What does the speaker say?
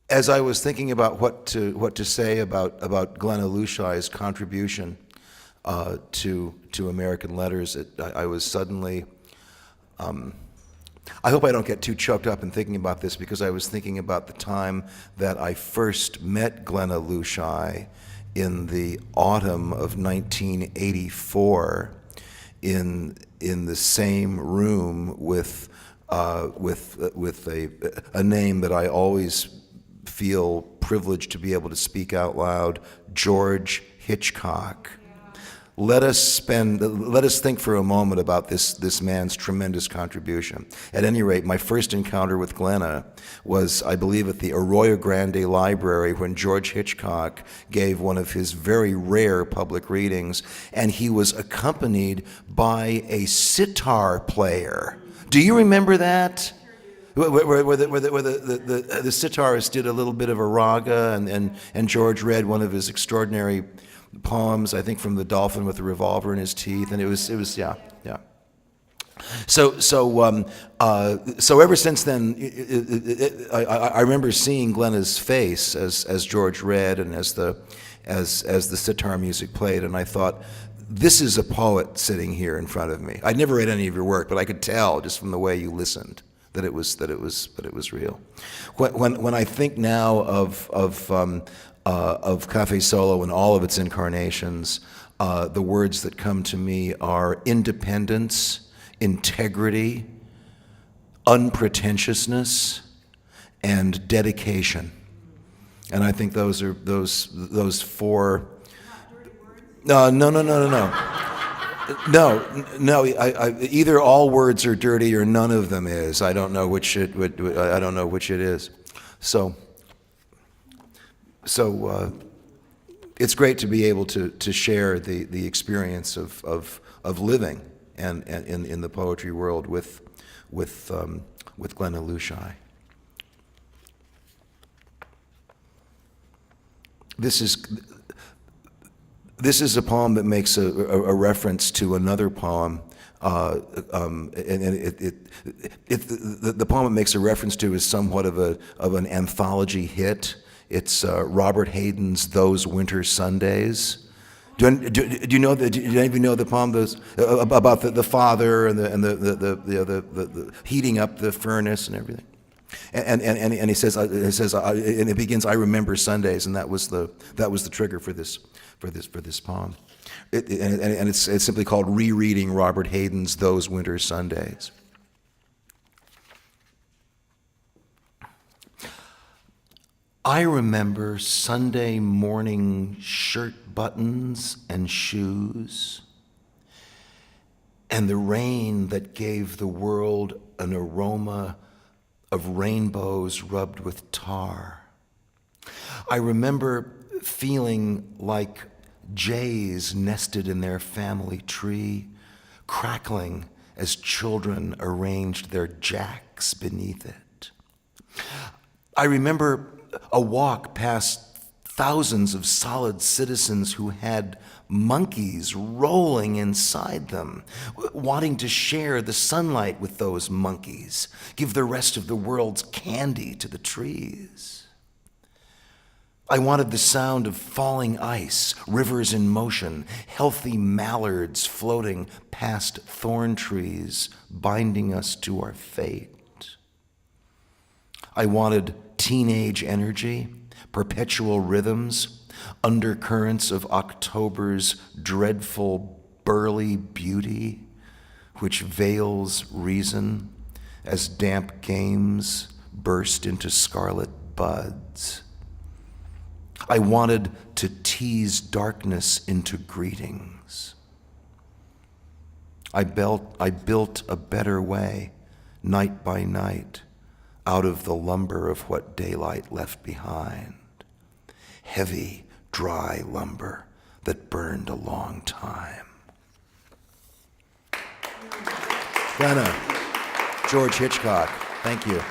As I was thinking about what to say about Glenna Luchei's contribution to American letters, I was suddenly. I hope I don't get too choked up in thinking about this, because I was thinking about the time that I first met Glenna Luchei in the autumn of 1984 in the same room with a name that I always feel privileged to be able to speak out loud, George Hitchcock. Let us think for a moment about this man's tremendous contribution. At any rate, my first encounter with Glenna was, I believe, at the Arroyo Grande Library, when George Hitchcock gave one of his very rare public readings, and he was accompanied by a sitar player. Do you remember that? Where the sitarist did a little bit of a raga, and George read one of his extraordinary poems, I think from The Dolphin with the Revolver in His Teeth, and it was yeah. So ever since then, I remember seeing Glenna's face as George read and as the sitar music played, and I thought, this is a poet sitting here in front of me. I'd never read any of your work, but I could tell just from the way you listened that it was real. When I think now of Café Solo and all of its incarnations, the words that come to me are independence, integrity, unpretentiousness, and dedication. And I think those four. No. No. Either all words are dirty or none of them is. I don't know which it is. So it's great to be able to share the experience of living and in the poetry world with Glenna Luchei. This is a poem that makes a reference to another poem, and the poem it makes a reference to is somewhat of an anthology hit. It's Robert Hayden's "Those Winter Sundays." Do you know that? Do any of you know the poem about the father and the heating up the furnace and everything? And he says, and it begins, "I remember Sundays," and that was the trigger for this poem. And it's simply called rereading Robert Hayden's "Those Winter Sundays." I remember Sunday morning shirt buttons and shoes, and the rain that gave the world an aroma of rainbows rubbed with tar. I remember feeling like jays nested in their family tree, crackling as children arranged their jacks beneath it. I remember a walk past thousands of solid citizens who had monkeys rolling inside them, wanting to share the sunlight with those monkeys, give the rest of the world's candy to the trees. I wanted the sound of falling ice, rivers in motion, healthy mallards floating past thorn trees, binding us to our fate. I wanted teenage energy, perpetual rhythms, undercurrents of October's dreadful burly beauty, which veils reason as damp games burst into scarlet buds. I wanted to tease darkness into greetings. I built a better way, night by night, out of the lumber of what daylight left behind. Heavy, dry lumber that burned a long time. Glenna, George Hitchcock, thank you.